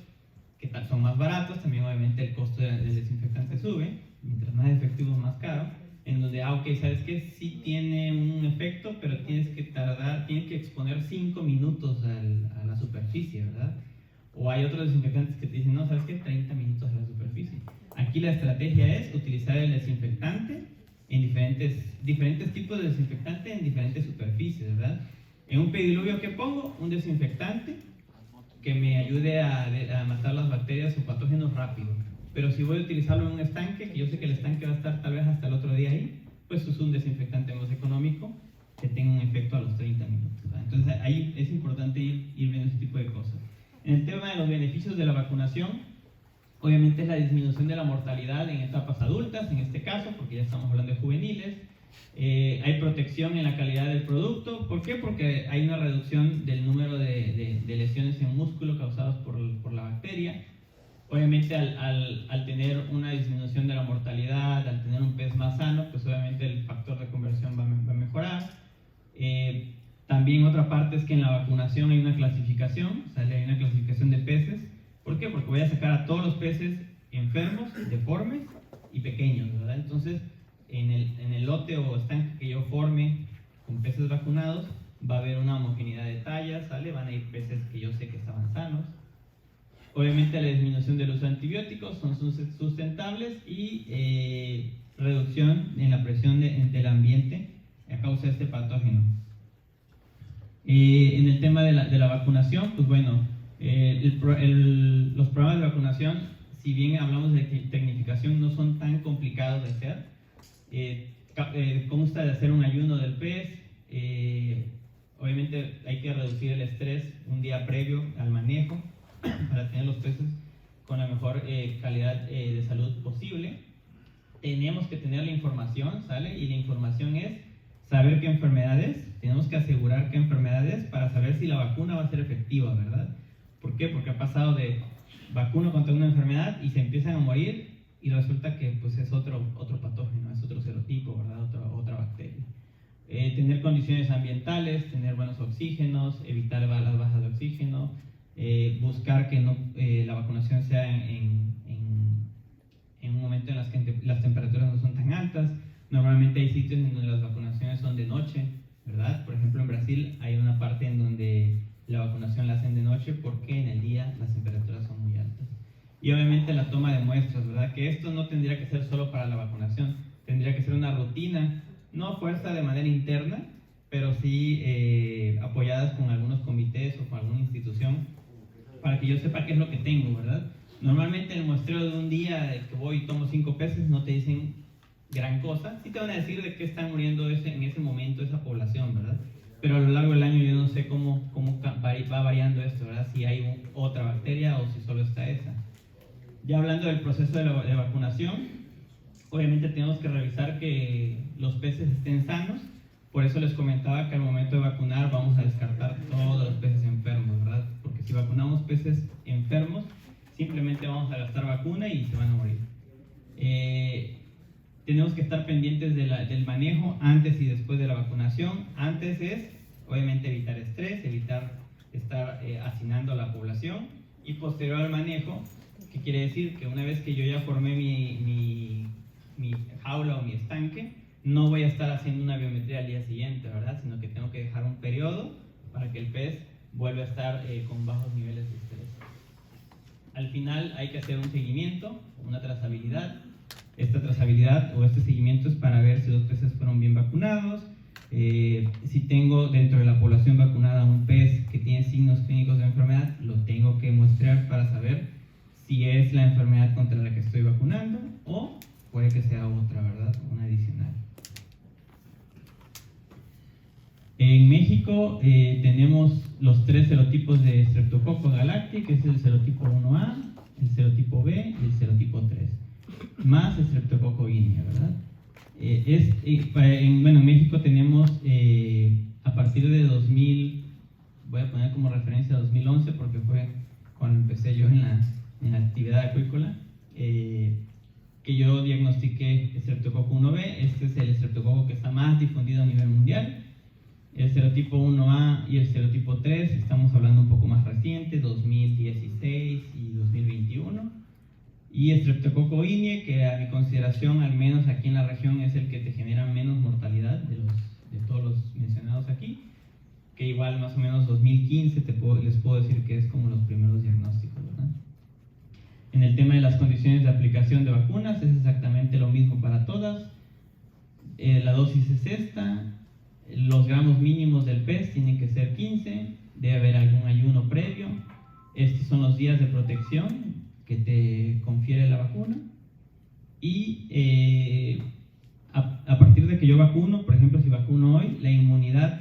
que son más baratos, también obviamente el costo del desinfectante sube, mientras más efectivo más caro, en donde, ok, sabes que sí tiene un efecto, pero tienes que exponer 5 minutos a la superficie, ¿verdad? O hay otros desinfectantes que te dicen, no, sabes que 30 minutos a la superficie. Aquí la estrategia es utilizar el desinfectante en diferentes tipos de desinfectante en diferentes superficies, ¿verdad? En un pediluvio que pongo, un desinfectante que me ayude a matar las bacterias o patógenos rápido. Pero si voy a utilizarlo en un estanque, que yo sé que el estanque va a estar tal vez hasta el otro día ahí, pues es un desinfectante más económico que tenga un efecto a los 30 minutos, ¿verdad? Entonces ahí es importante ir viendo ese tipo de cosas. En el tema de los beneficios de la vacunación, obviamente es la disminución de la mortalidad en etapas adultas, en este caso, porque ya estamos hablando de juveniles. Hay protección en la calidad del producto. ¿Por qué? Porque hay una reducción del número de lesiones en músculo causadas por la bacteria. Obviamente al tener una disminución de la mortalidad, al tener un pez más sano, pues obviamente el factor de conversión va a mejorar. También otra parte es que en la vacunación hay una clasificación, hay una clasificación de peces. ¿Por qué? Porque voy a sacar a todos los peces enfermos, deformes y pequeños, ¿verdad? Entonces, en el lote o estanque que yo forme con peces vacunados, va a haber una homogeneidad de tallas, ¿sale? Van a ir peces que yo sé que estaban sanos. Obviamente la disminución del uso de antibióticos son sustentables y reducción en la presión del ambiente a causa de este patógeno. En el tema de la vacunación, pues bueno, los programas de vacunación, si bien hablamos de tecnificación, no son tan complicados de hacer. Consta de hacer un ayuno del pez. Obviamente hay que reducir el estrés un día previo al manejo para tener los peces con la mejor calidad de salud posible. Tenemos que tener la información, ¿sale? Y la información es saber qué enfermedades, tenemos que asegurar qué enfermedades para saber si la vacuna va a ser efectiva, ¿verdad? ¿Por qué? Porque ha pasado de vacuna contra una enfermedad y se empiezan a morir y resulta que pues es otro patógeno, es otro serotipo, ¿verdad? Otra bacteria. Tener condiciones ambientales, tener buenos oxígenos, evitar las bajas de oxígeno, buscar que la vacunación sea en un momento en las que las temperaturas no son tan altas. Normalmente hay sitios en donde las vacunaciones son de noche, ¿verdad? Por ejemplo, en Brasil hay una parte en donde la vacunación la hacen de noche porque en el día las temperaturas son muy altas. Y obviamente la toma de muestras, ¿verdad? Que esto no tendría que ser solo para la vacunación, tendría que ser una rutina, no a fuerza de manera interna, pero sí apoyadas con algunos comités o con alguna institución para que yo sepa qué es lo que tengo, ¿verdad? Normalmente en el muestreo de un día que voy y tomo 5 peces no te dicen gran cosa, sí te van a decir de qué están muriendo en ese momento esa población, ¿verdad? Pero a lo largo del año yo no sé cómo va variando esto, ¿verdad? Si hay otra bacteria o si solo está esa. Ya hablando del proceso de vacunación, obviamente tenemos que revisar que los peces estén sanos. Por eso les comentaba que al momento de vacunar vamos a descartar todos los peces enfermos, ¿verdad? Porque si vacunamos peces enfermos, simplemente vamos a gastar vacuna y se van a morir. Tenemos que estar pendientes del manejo antes y después de la vacunación. Antes es, obviamente, evitar estrés, evitar estar hacinando a la población. Y posterior al manejo, ¿qué quiere decir? Que una vez que yo ya formé mi jaula o mi estanque, no voy a estar haciendo una biometría al día siguiente, ¿verdad? Sino que tengo que dejar un periodo para que el pez vuelva a estar con bajos niveles de estrés. Al final hay que hacer un seguimiento, una trazabilidad. Esta trazabilidad o este seguimiento es para ver si los peces fueron bien vacunados. Si tengo dentro de la población vacunada un pez que tiene signos clínicos de enfermedad, lo tengo que muestrear para saber si es la enfermedad contra la que estoy vacunando o puede que sea otra, ¿verdad? Una adicional. En México tenemos los 3 serotipos de Streptococcus galactic, que es el serotipo 1A, el serotipo B y el serotipo 3, más Streptococcus guinea, ¿verdad? En México tenemos a partir de 2000, voy a poner como referencia 2011 porque fue cuando empecé yo en la actividad acuícola, que yo diagnostiqué Streptococcus 1B. Este es el Streptococcus que está más difundido a nivel mundial. El serotipo 1A y el serotipo 3, estamos hablando un poco más reciente, 2016 y 2021. Y Streptococcus guinea, que a mi consideración, al menos aquí en la región, es el que te genera menos mortalidad de todos los mencionados aquí, que igual más o menos 2015 les puedo decir que es como los primeros diagnósticos, ¿verdad? En el tema de las condiciones de aplicación de vacunas es exactamente lo mismo para todas. La dosis es esta. Los gramos mínimos del pez tienen que ser 15, debe haber algún ayuno previo. Estos son los días de protección que te confiere la vacuna. Y a partir de que yo vacuno, por ejemplo, si vacuno hoy, la inmunidad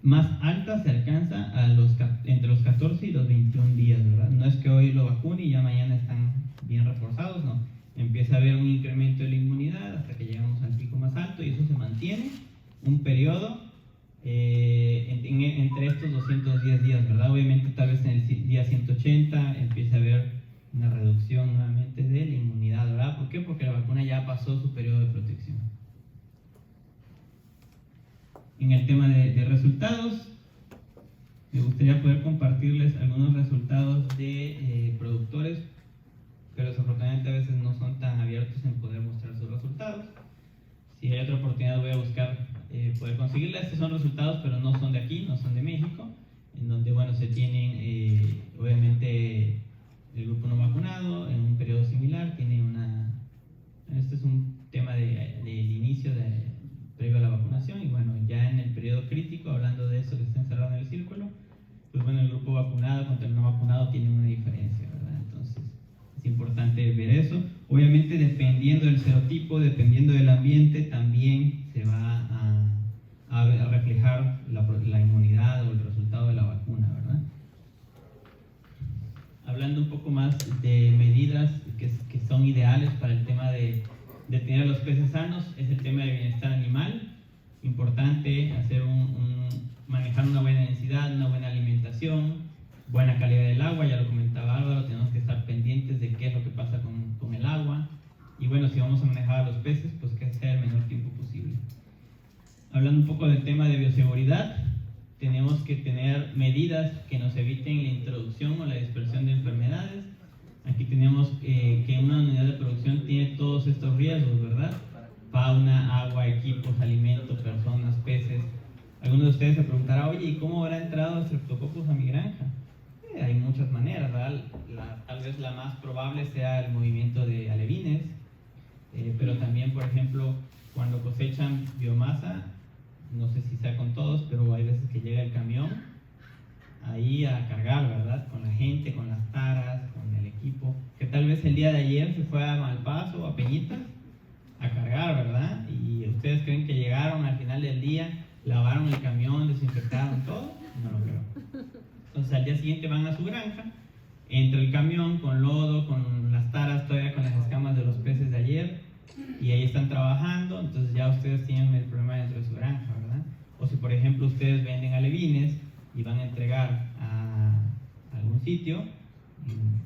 más alta se alcanza entre los 14 y los 21 días, ¿verdad? No es que hoy lo vacune y ya mañana están bien reforzados, no. Empieza a haber un incremento de la inmunidad hasta que llegamos al pico más alto y eso se mantiene un periodo entre estos 210 días, ¿verdad? Obviamente tal vez en el día 180 empieza a haber una reducción nuevamente de la inmunidad, ¿verdad? ¿Por qué? Porque la vacuna ya pasó su periodo de protección. En el tema de resultados, me gustaría poder compartirles algunos resultados de productores, pero desafortunadamente a veces no son tan abiertos en poder mostrar sus resultados. Si hay otra oportunidad voy a buscar poder conseguirla. Estos son resultados, pero no son de aquí, no son de México, en donde, bueno, se tienen, obviamente, el grupo no vacunado en un periodo similar, tiene este es un tema del inicio previo a la vacunación, y bueno, ya en el periodo crítico, hablando de eso que está encerrado en el círculo, pues bueno, el grupo vacunado contra el no vacunado tiene una diferencia, ¿verdad? Entonces, es importante ver eso. Obviamente, dependiendo del serotipo, dependiendo del ambiente, también se va a reflejar la inmunidad o el resultado de la vacuna, ¿verdad? Hablando un poco más de medidas que son ideales para el tema de tener a los peces sanos, es el tema de bienestar animal. Importante manejar una buena densidad, una buena alimentación, buena calidad del agua, ya lo comentaba Álvaro, tenemos que estar pendientes de qué es lo que pasa con el agua. Y bueno, si vamos a manejar a los peces, pues que sea el menor tiempo posible. Hablando un poco del tema de bioseguridad, tenemos que tener medidas que nos eviten la introducción o la dispersión de enfermedades. Aquí tenemos que una unidad de producción tiene todos estos riesgos, ¿verdad? Fauna, agua, equipos, alimentos, personas, peces. Algunos de ustedes se preguntarán, oye, ¿y cómo habrá entrado Streptococcus a mi granja? Hay muchas maneras, ¿verdad? Tal vez la más probable sea el movimiento de alevines, pero también, por ejemplo, cuando cosechan biomasa, no sé si sea con todos, pero hay veces que llega el camión ahí a cargar, ¿verdad? Con la gente, con las taras, con el equipo, que tal vez el día de ayer se fue a Malpaso o a Peñitas a cargar, ¿verdad? Y ustedes creen que llegaron al final del día, lavaron el camión, desinfectaron todo. No lo creo. Entonces al día siguiente van a su granja, entra el camión con lodo, con las taras todavía, con las escamas de los peces de ayer, y ahí están trabajando. Entonces ya ustedes tienen el problema dentro de su granja, ¿verdad? O si por ejemplo ustedes venden alevines y van a entregar a algún sitio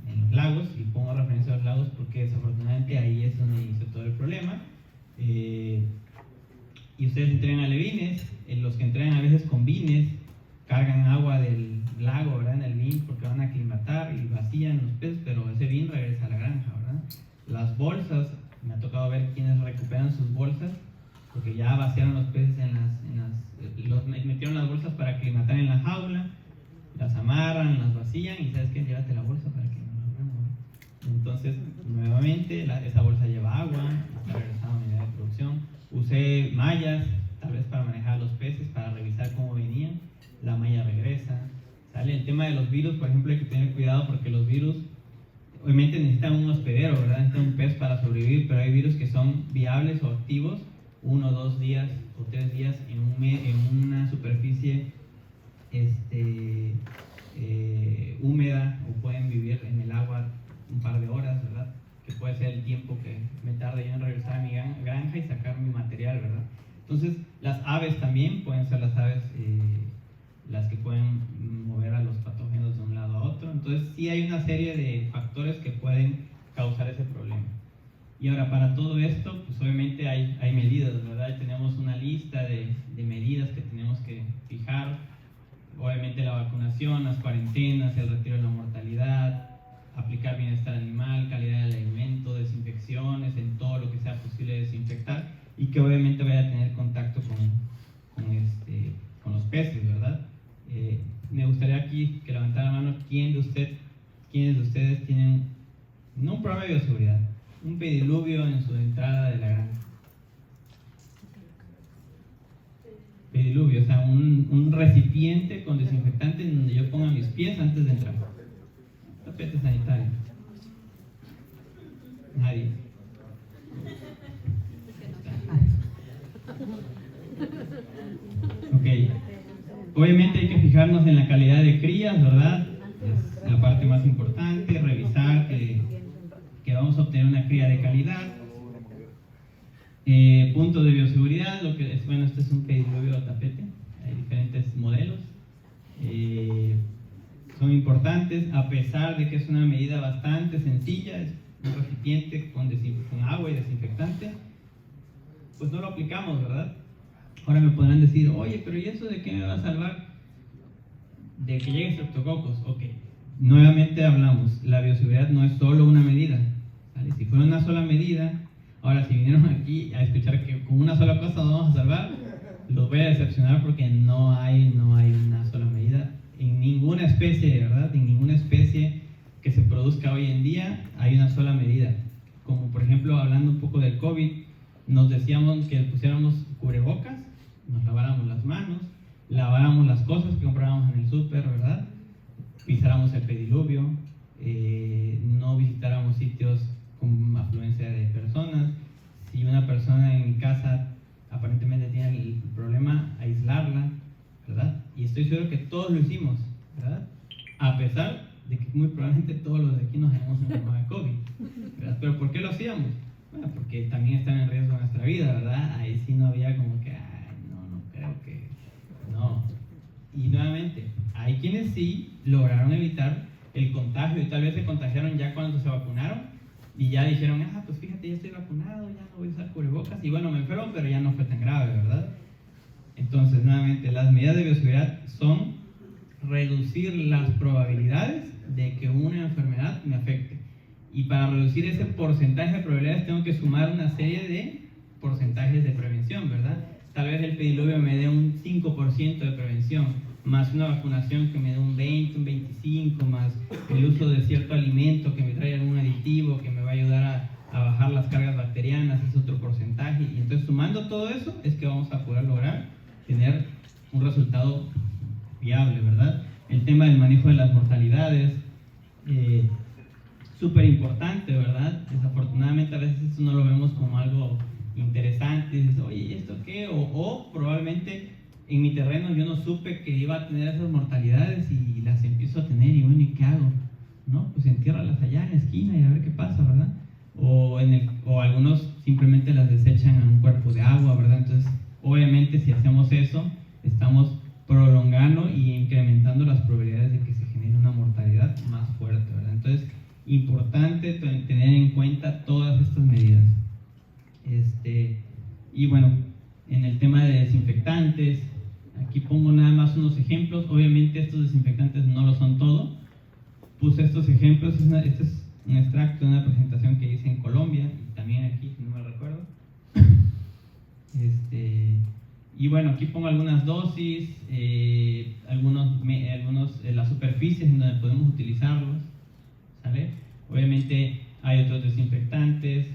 en los lagos, y pongo referencia a los lagos porque desafortunadamente ahí es donde inició todo el problema, y ustedes entregan alevines, los que entregan a veces con vines, cargan agua del lago, ¿verdad? En el bin porque van a aclimatar y vacían los peces, pero ese bin regresa a la granja, ¿verdad? Las bolsas, me ha tocado ver quienes recuperan sus bolsas porque ya Entonces, nuevamente, esa bolsa lleva agua, está regresando a la unidad de producción. Usé mallas, tal vez para manejar a los peces, para revisar cómo venían. La malla regresa. ¿Sale? El tema de los virus, por ejemplo, hay que tener cuidado porque los virus, obviamente necesitan un hospedero, ¿verdad? Necesitan un pez para sobrevivir, pero hay virus que son viables o activos 1, 2 días o 3 días en una superficie húmeda, o pueden vivir en el agua un par de horas, ¿verdad? Que puede ser el tiempo que me tarde yo en regresar a mi granja y sacar mi material, ¿verdad? Entonces, las aves también pueden ser las aves las que pueden mover a los patógenos de un lado a otro. Entonces, sí hay una serie de factores que pueden causar ese problema. Y ahora, para todo esto, pues obviamente hay medidas, ¿verdad? Tenemos una lista de medidas que tenemos que fijar. Obviamente la vacunación, las cuarentenas, el retiro de la mortalidad, aplicar bienestar animal, calidad del alimento, desinfecciones, en todo lo que sea posible desinfectar, y que obviamente vaya a tener contacto con los peces, ¿verdad? Me gustaría aquí que levantara la mano quiénes de ustedes tienen, no un programa de bioseguridad, un pediluvio en su entrada de la granja. Pediluvio, o sea, un recipiente con desinfectante en donde yo ponga mis pies antes de entrar. Tapete sanitario. Nadie. Ok. Obviamente hay que fijarnos en la calidad de crías, ¿verdad? Es la parte más importante, revisar que vamos a obtener una cría de calidad. Puntos de bioseguridad, bueno, este es un pediluvio tapete, hay diferentes modelos. Son importantes, a pesar de que es una medida bastante sencilla, es un recipiente con agua y desinfectante, pues no lo aplicamos, ¿verdad? Ahora me podrán decir, oye, pero ¿y eso de qué me va a salvar? De que llegue estreptococos. Ok, nuevamente hablamos, la bioseguridad no es solo una medida, ¿vale? Si fuera una sola medida, ahora si vinieron aquí a escuchar que con una sola cosa nos vamos a salvar, los voy a decepcionar porque no hay una sola medida. En ninguna especie, ¿verdad? En ninguna especie que se produzca hoy en día hay una sola medida. Como por ejemplo, hablando un poco del COVID, nos decíamos que pusiéramos cubrebocas, nos laváramos las manos, laváramos las cosas que comprábamos en el súper, ¿verdad? Pisáramos el pediluvio, no visitáramos sitios con afluencia de personas. Si una persona en mi casa aparentemente tiene el problema, aislarla, ¿verdad? Y estoy seguro que todos lo hicimos, ¿verdad? A pesar de que muy probablemente todos los de aquí nos hayamos enfermado de COVID, ¿verdad? Pero ¿por qué lo hacíamos? Bueno, porque también están en riesgo nuestra vida, ¿verdad? Ahí sí no había como que, no creo que, no. Y nuevamente, hay quienes sí lograron evitar el contagio y tal vez se contagiaron ya cuando se vacunaron y ya dijeron, pues fíjate, ya estoy vacunado, ya no voy a usar cubrebocas y bueno, me enfermo, pero ya no fue tan grave, ¿verdad? Entonces, nuevamente, las medidas de bioseguridad son reducir las probabilidades de que una enfermedad me afecte. Y para reducir ese porcentaje de probabilidades tengo que sumar una serie de porcentajes de prevención, ¿verdad? Tal vez el pediluvio me dé un 5% de prevención, más una vacunación que me dé un 20, un 25, más el uso de cierto alimento que me trae algún aditivo que me va a ayudar a bajar las cargas bacterianas, es otro porcentaje. Y entonces sumando todo eso es que vamos a poder lograr tener un resultado viable, ¿verdad? El tema del manejo de las mortalidades, súper importante, ¿verdad? Desafortunadamente a veces eso no lo vemos como algo interesante, dices, oye, ¿y esto qué? O probablemente en mi terreno yo no supe que iba a tener esas mortalidades y las empiezo a tener y bueno, ¿y qué hago? ¿No? Pues entiérralas allá en la esquina y a ver qué pasa, ¿verdad? O algunos simplemente las desechan a un cuerpo de agua, ¿verdad? Entonces, obviamente si hacemos eso, estamos prolongando y incrementando las probabilidades de que se genere una mortalidad más fuerte, ¿verdad? Entonces, importante tener en cuenta todas estas medidas. Y bueno, en el tema de desinfectantes, aquí pongo nada más unos ejemplos. Obviamente estos desinfectantes no lo son todo. Puse estos ejemplos, este es un extracto de una presentación que hice en Colombia, y también aquí, si no me recuerdo. Y bueno, aquí pongo algunas dosis, las superficies en donde podemos utilizarlos, ¿sale? Obviamente hay otros desinfectantes.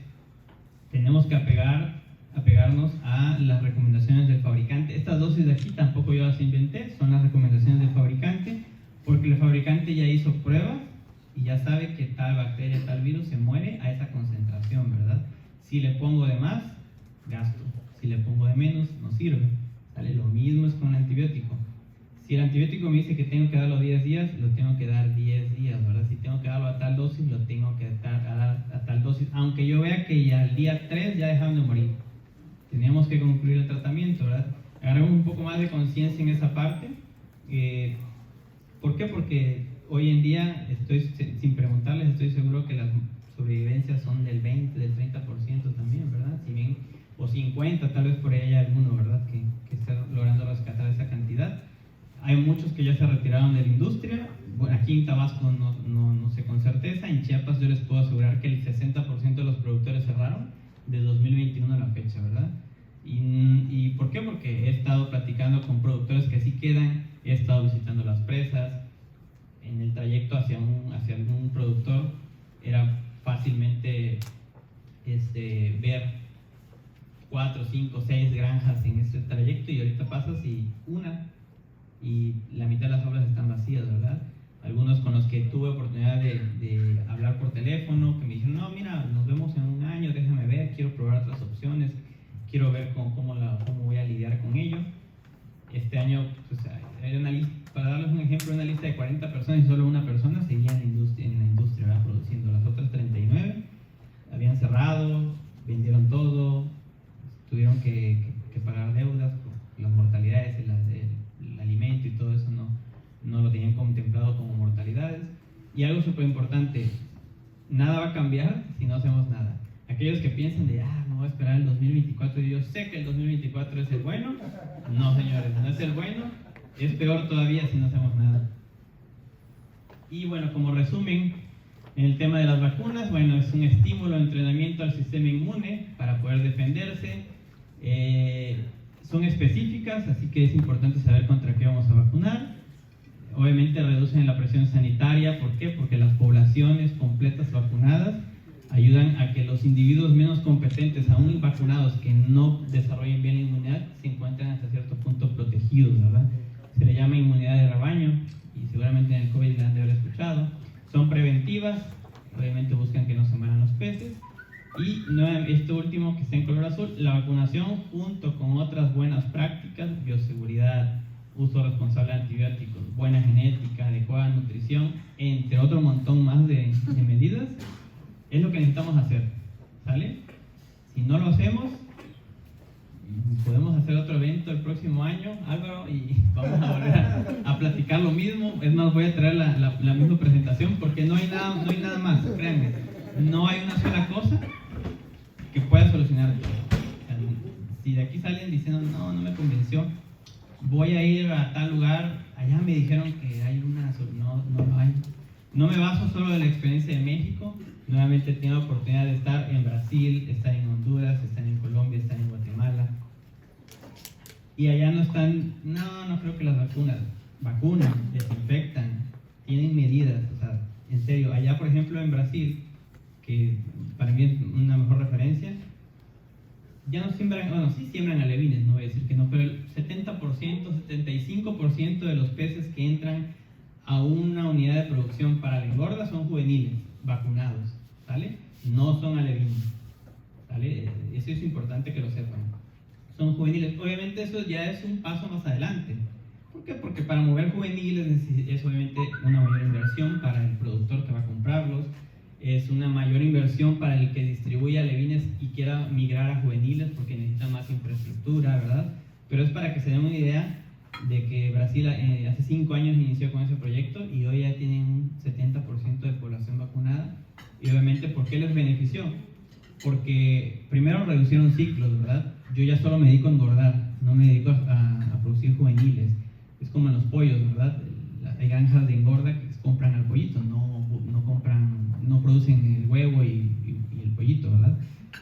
Tenemos que apegarnos a las recomendaciones del fabricante. Estas dosis de aquí tampoco yo las inventé, son las recomendaciones del fabricante, porque el fabricante ya hizo pruebas y ya sabe que tal bacteria, tal virus se muere a esa concentración, ¿verdad? Si le pongo de más, gasto. Si le pongo de menos, no sirve. ¿Sale? Lo mismo es con el antibiótico. Si el antibiótico me dice que tengo que darlo 10 días, lo tengo que dar 10 días, ¿verdad? Si tengo que darlo a tal dosis, lo tengo que dar a tal dosis, aunque yo vea que ya al día 3 ya dejaron de morir. Teníamos que concluir el tratamiento, ¿verdad? Agarramos un poco más de conciencia en esa parte. ¿Por qué? Porque hoy en día, sin preguntarles, estoy seguro que las sobrevivencias son del 20, del 30% también, ¿verdad? Si bien, o 50, tal vez por ahí hay alguno, ¿verdad? Que está logrando rescatar esa cantidad. Hay muchos que ya se retiraron de la industria. Bueno, aquí en Tabasco no sé con certeza. En Chiapas yo les puedo asegurar que el 60% de los productores cerraron de 2021 a la fecha, ¿verdad? ¿Y por qué? Porque he estado platicando con productores que sí quedan, he estado visitando las presas. En el trayecto hacia algún productor era fácilmente ver 4, 5, 6 granjas en este trayecto, y ahorita pasas y la mitad de las obras están vacías, ¿verdad? Algunos con los que tuve oportunidad de hablar por teléfono, que me dijeron, no, mira, nos vemos en un año, déjame ver, quiero probar otras opciones, quiero ver cómo voy a lidiar con ello. Este año, pues, era una lista, para darles un ejemplo, una lista de 40 personas y solo una persona seguía en la industria, ¿verdad? Produciendo. Las otras 39 habían cerrado, vendieron todo, tuvieron que pagar deudas por las mortalidades, el alimento y todo eso no lo tenían contemplado como mortalidades. Y algo súper importante, nada va a cambiar si no hacemos nada. Aquellos que piensan de, me voy a esperar el 2024 y yo sé que el 2024 es el bueno. No, señores, no es el bueno, es peor todavía si no hacemos nada. Y bueno, como resumen, en el tema de las vacunas, bueno, es un estímulo de entrenamiento al sistema inmune para poder defenderse. Son específicas, así que es importante saber contra qué vamos a vacunar. Obviamente reducen la presión sanitaria. ¿Por qué? Porque las poblaciones completas vacunadas ayudan a que los individuos menos competentes, aún vacunados, que no desarrollen bien la inmunidad, se encuentren hasta cierto punto protegidos, ¿verdad? Se le llama inmunidad de rebaño, y seguramente en el COVID la han de haber escuchado. Son preventivas, obviamente buscan que no se mueran los peces. Y esto último que está en color azul, la vacunación junto con otras buenas prácticas, bioseguridad, uso responsable de antibióticos, buena genética, adecuada nutrición, entre otro montón más de medidas, es lo que necesitamos hacer, ¿sale? Si no lo hacemos, podemos hacer otro evento el próximo año, Álvaro, y vamos a volver a platicar lo mismo. Es más, voy a traer la misma presentación, porque no hay nada más, créanme. No hay una sola cosa que pueda solucionar todo. Si de aquí salen diciendo, no me convenció, voy a ir a tal lugar, allá me dijeron que hay una, no lo hay. No me baso solo en la experiencia de México. Nuevamente he tenido la oportunidad de estar en Brasil, estar en Honduras, estar en Colombia, estar en Guatemala. Y allá no creo que las vacunan, desinfectan, tienen medidas. O sea, en serio, allá por ejemplo en Brasil, que para mí es una mejor referencia, ya no siembran, sí siembran alevines, no voy a decir que no, pero el 70%, 75% de los peces que entran a una unidad de producción para la engorda son juveniles, vacunados, ¿sale? No son alevines, ¿sale? Eso es importante que lo sepan. Son juveniles. Obviamente eso ya es un paso más adelante. ¿Por qué? Porque para mover juveniles es obviamente una mayor inversión para el productor que va a comprarlos, es una mayor inversión para el que distribuye alevines y quiera migrar a juveniles porque necesita más infraestructura, ¿verdad? Pero es para que se den una idea de que Brasil hace 5 años inició con ese proyecto y hoy ya tienen un 70% de población vacunada. Y obviamente, ¿por qué les benefició? Porque primero reducieron ciclos, ¿verdad? Yo ya solo me dedico a engordar, no me dedico a producir juveniles. Es como en los pollos, ¿verdad? Hay granjas de engorda que compran al pollito, no producen el huevo y el pollito, ¿verdad?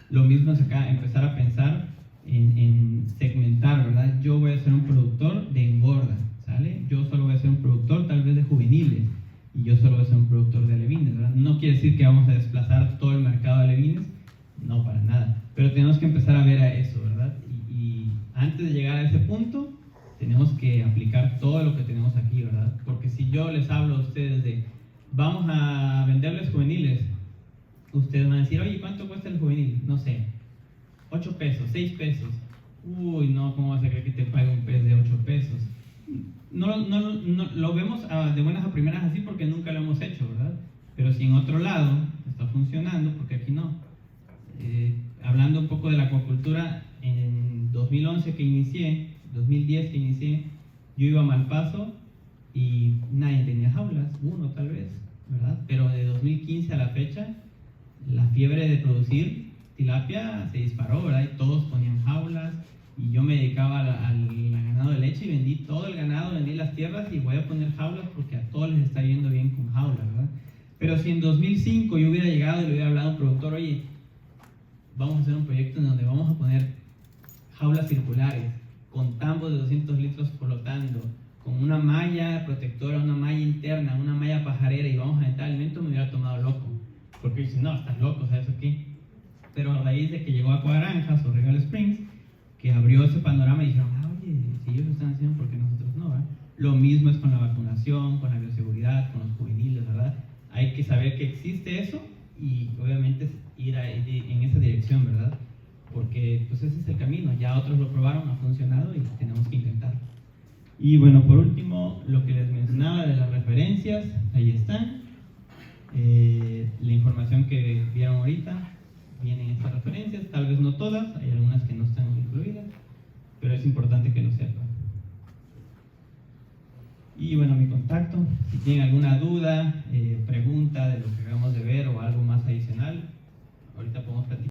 Lo mismo es acá, empezar a pensar en segmentar, ¿verdad? Yo voy a ser un productor de engorda, ¿sale? Yo solo voy a ser un productor tal vez de juveniles y yo solo voy a ser un productor de alevines, ¿verdad? No quiere decir que vamos a desplazar todo el luego les hablo a ustedes de, vamos a venderles juveniles, ustedes van a decir, oye, ¿cuánto cuesta el juvenil? No sé, 8 pesos, 6 pesos. Uy, no, ¿cómo vas a creer que te pague un pez de 8 pesos? No lo vemos de buenas a primeras así porque nunca lo hemos hecho, ¿verdad? Pero si en otro lado está funcionando, porque aquí no. Hablando un poco de la acuacultura, en 2011 que inicié, 2010 que inicié, yo iba a Malpaso y nadie tenía jaulas, uno tal vez, ¿verdad? Pero de 2015 a la fecha, la fiebre de producir tilapia se disparó, ¿verdad? Y todos ponían jaulas y yo me dedicaba al ganado de leche y vendí todo el ganado, vendí las tierras y voy a poner jaulas porque a todos les está yendo bien con jaulas, ¿verdad? Pero si en 2005 yo hubiera llegado y le hubiera hablado a un productor, oye, vamos a hacer un proyecto en donde vamos a poner jaulas circulares con tambos de 200 litros flotando, con una malla protectora, una malla interna, una malla pajarera y vamos a aventar alimento, me hubiera tomado loco. Porque dicen, no, estás loco, ¿sabes eso qué? Pero a raíz de que llegó Acuagranjas o Rival Springs, que abrió ese panorama y dijeron, oye, si ellos lo están haciendo, ¿por qué nosotros no? ¿verdad? Lo mismo es con la vacunación, con la bioseguridad, con los juveniles, ¿verdad? Hay que saber que existe eso y obviamente ir en esa dirección, ¿verdad? Porque pues ese es el camino, ya otros lo probaron, ha funcionado y tenemos que intentarlo. Y bueno, por último, lo que les mencionaba de las referencias, ahí están. La información que vieron ahorita, vienen estas referencias, tal vez no todas, hay algunas que no están incluidas, pero es importante que lo sepan. Y bueno, mi contacto, si tienen alguna duda,